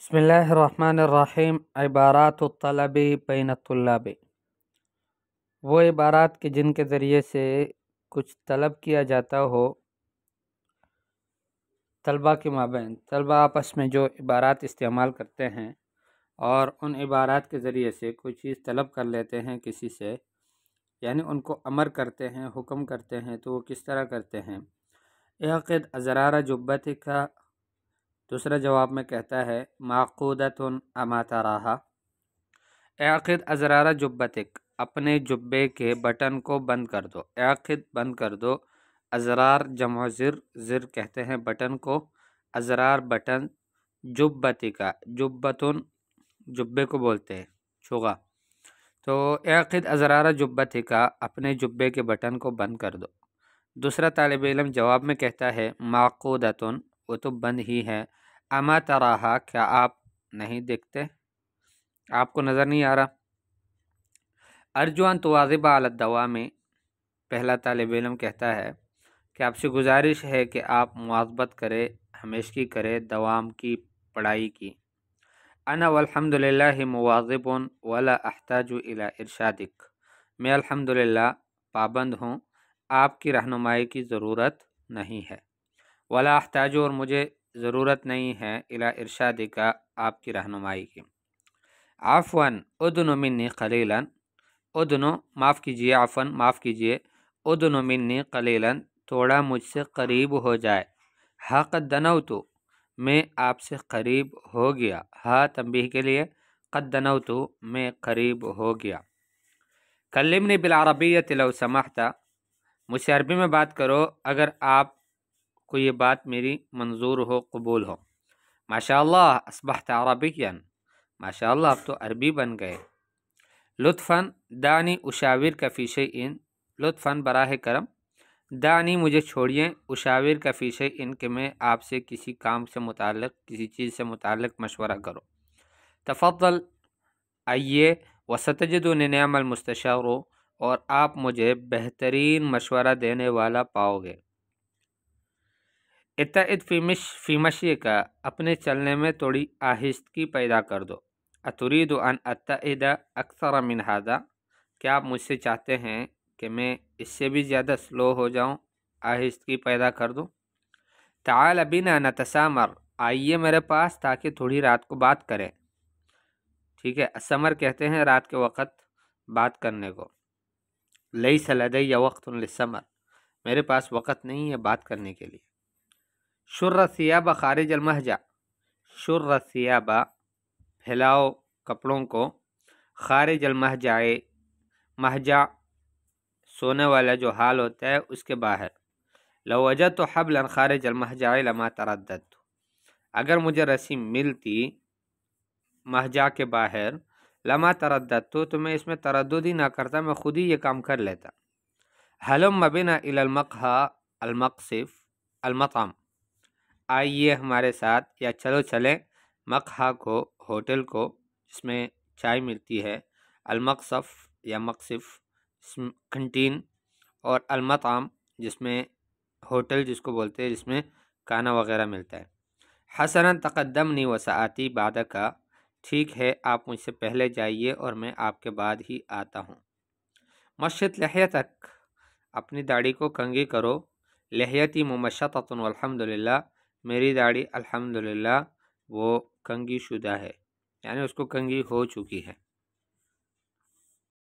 बिस्मिल्लाहिर्रहमानिर्रहीम। इबारात तलबी बैन तुल्लाबी, वो इबारात के जिनके ज़रिए से कुछ तलब किया जाता हो तलबा के माबैन। तलबा आपस में जो इबारात इस्तेमाल करते हैं और उन इबारात के ज़रिए से कोई चीज़ तलब कर लेते हैं किसी से, यानी उनको अमर करते हैं, हुक्म करते हैं, तो वो किस तरह करते हैं। इक़िद अज़रार जुब्बतिका, दूसरा जवाब में कहता है माक़ूदतुन अमा तराहा। इक़िद अज़रार जुब्बतिक, अपने जुब्बे के बटन को बंद कर दो। इक़िद बंद कर दो। अज़रार जमो ज़िर, ज़िर कहते हैं बटन को, अज़रार बटन। जुब्बतिका, जुब्बतुन जुब्बे को बोलते हैं, छुगा। तो इक़िद अज़रार जुब्बतिका, अपने जुब्बे के बटन को बंद कर दो। दूसरा तालिब इल्म जवाब में कहता है माक़ूदतुन, वो तो बंद ही है। अमा तराहा, क्या आप नहीं देखते, आपको नज़र नहीं आ रहा। अर्जुअन तुवाज़िबा अला दवामी, पहला तालिब इल्म कहता है कि आपसे गुजारिश है कि आप मुवाज़बत करें, हमेशगी करें दवाम की पढ़ाई की। अना वल्हम्दुलिल्लाहि मुवाज़िबुन वला अहताजु इला इरशादिक, मैं अल्हम्दुलिल्लाह पाबंद हूँ, आपकी रहनुमाई की ज़रूरत नहीं है। वला अहताजु, और मुझे ज़रूरत नहीं है, इला इरशादिका, आपकी रहनुमाई की। आफ़वन उदनु मिन्नी क़लीलन, उदनु माफ़ कीजिए, आफ़न माफ़ कीजिए, उदनु मिन्नी क़लीलन, थोड़ा मुझसे करीब हो जाए। हा क़द दनौतु, मैं आपसे करीब हो गया। हा तंबीह के लिए, क़द दनौतु, मैं करीब हो गया। कल्लिमनी बिल अरबिय्यति लौ समहता, मुझसे अरबी में बात करो अगर आपको ये बात मेरी मंजूर हो, कबूल हो। माशाअल्लाह अस्बहत अरबियन, माशाअल्लाह आप तो अरबी बन गए। लुत्फ़न दानी उशाविर का फ़ी शैइन, लुत्फ़न बराह करम, दानी मुझे छोड़िए, उशाविर का फ़ी शैइन, कि मैं आपसे किसी काम से मुताल्लिक़, किसी चीज़ से मुताल्लिक़ मशवरा करो। तफ़द्दल, आइए, वसतजिदुनी निअमल मुस्तशारो, और आप मुझे बेहतरीन मशवरा देने वाला पाओगे। इत्तइद फ़ी मशी का, अपने चलने में थोड़ी आहिस्तगी पैदा कर दो। अतुरीदु अन अत्तइद अक्सर मिन हादा, क्या आप मुझसे चाहते हैं कि मैं इससे भी ज़्यादा स्लो हो जाऊं, आहिस्तगी पैदा कर दूं। ताल बिना नतसामर, आइए मेरे पास ताकि थोड़ी रात को बात करें। ठीक है, असमर कहते हैं रात के वक़्त बात करने को। लैसा लदैया वक़्तुन लिस्समर, मेरे पास वक़्त नहीं है बात करने के लिए। शुर्र सियाबा खारिज अल महजा, शुर्र सियाबा, फैलाओ कपड़ों को, खारिज अल महजाए, महजा सोने वाला जो हाल होता है उसके बाहर। लौ वजदतु हब्लन खारिज अल महजाए लमा तरद्ददतु, अगर मुझे रस्सी मिलती महजा के बाहर, लमा तरद्ददतु, तो मैं इसमें तरद्दुद ही ना करता, मैं खुद ही ये काम कर लेता। हलुम्म बिना इलल मक़हा अल मक़सिफ़ अल मतअम, आइए हमारे साथ, या चलो चलें, मक़हा को, होटल को जिसमें चाय मिलती है, अलमक़सफ़ या मक़सिफ़ कंटीन, और अलमतअम जिसमें होटल जिसको बोलते हैं, जिसमें खाना वगैरह मिलता है। हसनन तक़द्दमनी वसआती बादका, ठीक है आप मुझसे पहले जाइए और मैं आपके बाद ही आता हूँ। मश्शित लहयतक, अपनी दाढ़ी को कंघी करो। लहयती मुमश्शततुन वल्हम्दुलिल्लाह, मेरी दाढ़ी अल्हम्दुलिल्लाह वो कंघी शुदा है, यानी उसको कंघी हो चुकी है।